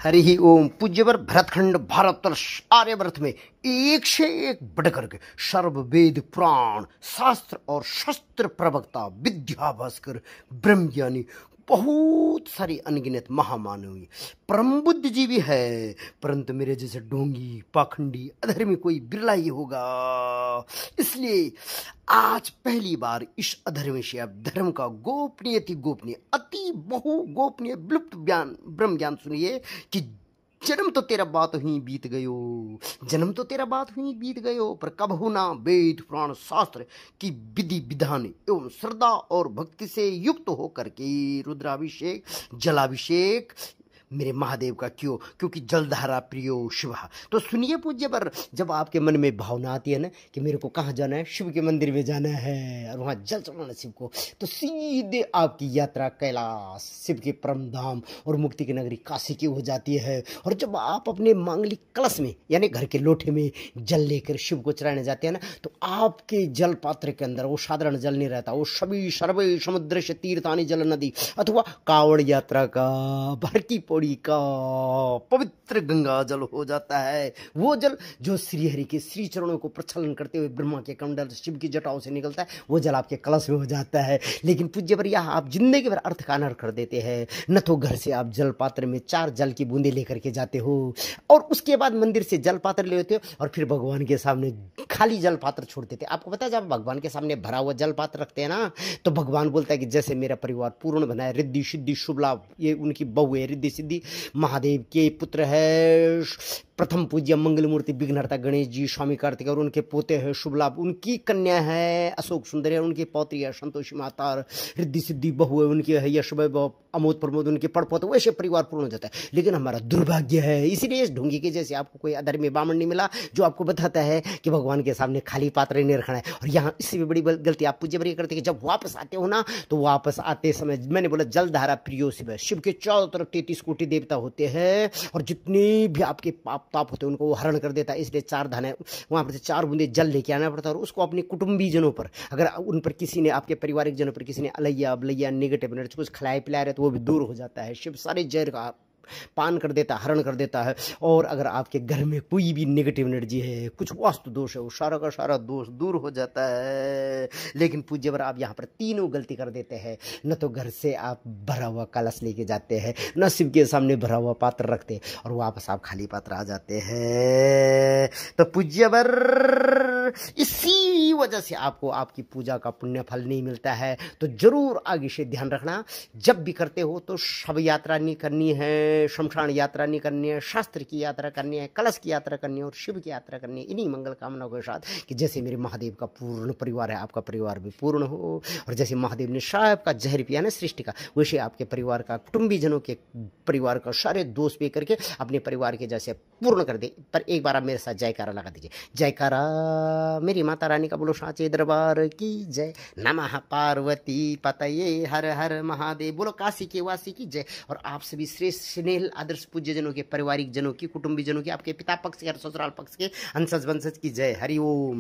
हरि ही ओम। पूज्यवर भरतखंड भारतवर्ष आर्यवर्त में एक से एक बढ़ करके सर्व वेद पुराण शास्त्र और शस्त्र प्रवक्ता विद्या भास्कर ब्रह्मज्ञानी बहुत सारी अनगिनत महामानवी परम बुद्ध जी भी है, परंतु मेरे जैसे ढोंगी पाखंडी अधर्मी कोई बिरला ही होगा। इसलिए आज पहली बार इस अधर्मी से आप धर्म का गोपनीय अति बहु गोपनीय विलुप्त ज्ञान ब्रह्म ज्ञान सुनिए कि जन्म तो तेरा बात हुई बीत गयो, जन्म तो तेरा बात हुई बीत गयो, पर कब होना वेद पुराण शास्त्र की विधि विधान एवं श्रद्धा और भक्ति से युक्त हो करके रुद्राभिषेक जलाभिषेक मेरे महादेव का क्यों, क्योंकि जलधारा प्रियो शिव। तो सुनिए पूज्य पर, जब आपके मन में भावना आती है ना कि मेरे को कहाँ जाना है, शिव के मंदिर में जाना है और वहाँ जल चढ़ाना शिव को, तो सीधे आपकी यात्रा कैलाश शिव के परम धाम और मुक्ति की नगरी काशी की हो जाती है। और जब आप अपने मांगलिक कलश में यानी घर के लोटे में जल लेकर शिव को चढ़ाने जाते हैं ना, तो आपके जल पात्र के अंदर वो साधारण जल नहीं रहता, वो सभी सर्वे समुद्र से तीर्थानी जल नदी अथवा कावड़ यात्रा का भर की का पवित्र गंगा जल हो जाता है। वो जल जो श्री हरि के श्री चरणों को प्रक्षालन करते हुए ब्रह्मा के कमंडल शिव की जटाओं से निकलता है, वो जल आपके कलश में हो जाता है। लेकिन पूज्य पर यह आप जिंदगी भर अर्थ का अनर्थ कर देते हैं। न तो घर से आप जल पात्र में 4 जल की बूंदे लेकर के जाते हो और उसके बाद मंदिर से जल पात्र ले लेते हो और फिर भगवान के सामने खाली जल पात्र छोड़ देते। आपको पता है जब भगवान के सामने भरा हुआ जल पात्र रखते हैं ना, तो भगवान बोलता है कि जैसे मेरा परिवार पूर्ण बना है, रिद्धि सिद्धि शुभ लाभ, ये उनकी बहू है रिद्धि सिद्धि, महादेव के पुत्र है प्रथम पूज्य मंगल मूर्ति विघ्नहर्ता गणेश जी स्वामी कार्तिक, और उनके पोते हैं शुभ लाभ, उनकी कन्या है अशोक सुंदर, उनकी पौत्री है संतोषी माता, रिद्धि सिद्धि बहू है उनकी है यश वैभव अमोद प्रमोद, उनके पड़पोते, वैसे परिवार पूर्ण हो जाता है। लेकिन हमारा दुर्भाग्य है, इसीलिए इस ढोंगी के जैसे आपको कोई अधर्मी बामण नहीं मिला जो आपको बताता है कि भगवान के सामने खाली पात्र नहीं रखना है। और यहाँ इससे भी बड़ी गलती आप पूज्य बड़ी करते कि जब वापस आते हो ना, तो वापस आते समय मैंने बोला जलधारा प्रियो शिव, शिव के चारों तरफ 33 कोटि देवता होते हैं और जितने भी आपके पाप ताप होते हैं उनको वो हरण कर देता है। इसलिए 4 दाने वहां पर से 4 बूंदे जल लेके आना पड़ता है और उसको अपने कुटुंबीजनों पर, अगर उन पर किसी ने आपके पारिवारिक जनों पर किसी ने अलैया बलैया नेगेटिव एनर्जी कुछ खिलाए पिलाए रहे तो वो भी दूर हो जाता है। शिव सारे जहर का पान कर देता है, हरण कर देता है। और अगर आपके घर में कोई भी नेगेटिव एनर्जी है, कुछ वास्तु दोष है, वो सारा का सारा दोष दूर हो जाता है। लेकिन पूज्यवर आप यहाँ पर तीनों गलती कर देते हैं। न तो घर से आप भरा हुआ कलश लेके जाते हैं, न शिव के सामने भरा हुआ पात्र रखते और वापस आप खाली पात्र आ जाते हैं। तो पूज्यवर इसी वजह से आपको आपकी पूजा का पुण्य फल नहीं मिलता है। तो जरूर आगे से ध्यान रखना, जब भी करते हो तो शव यात्रा नहीं करनी है, शमशान यात्रा नहीं करनी है, शास्त्र की यात्रा करनी है, कलश की यात्रा करनी है और शिव की यात्रा करनी है। इन्हीं मंगल कामनाओं के साथ कि जैसे मेरे महादेव का पूर्ण परिवार है, आपका परिवार भी पूर्ण हो। और जैसे महादेव ने साहब का जहर पिया ना सृष्टि का, वैसे आपके परिवार का कुटुंबीजनों के परिवार का सारे दोष पे करके अपने परिवार के जैसे पूर्ण कर दे। पर एक बार आप मेरे साथ जयकारा लगा दीजिए, जयकारा मेरी माता रानी का बोलो साचे दरबार की जय, नमः पार्वती पतये हर हर महादेव, बोलो काशी के वासी की जय। और आप सभी श्रेष्ठ स्नेह आदर्श पूज्य जनों के, पारिवारिक जनों की, कुटुंबी जनों की, आपके पिता पक्ष के और ससुराल पक्ष के अंशज वंशज की जय। हरि ओम।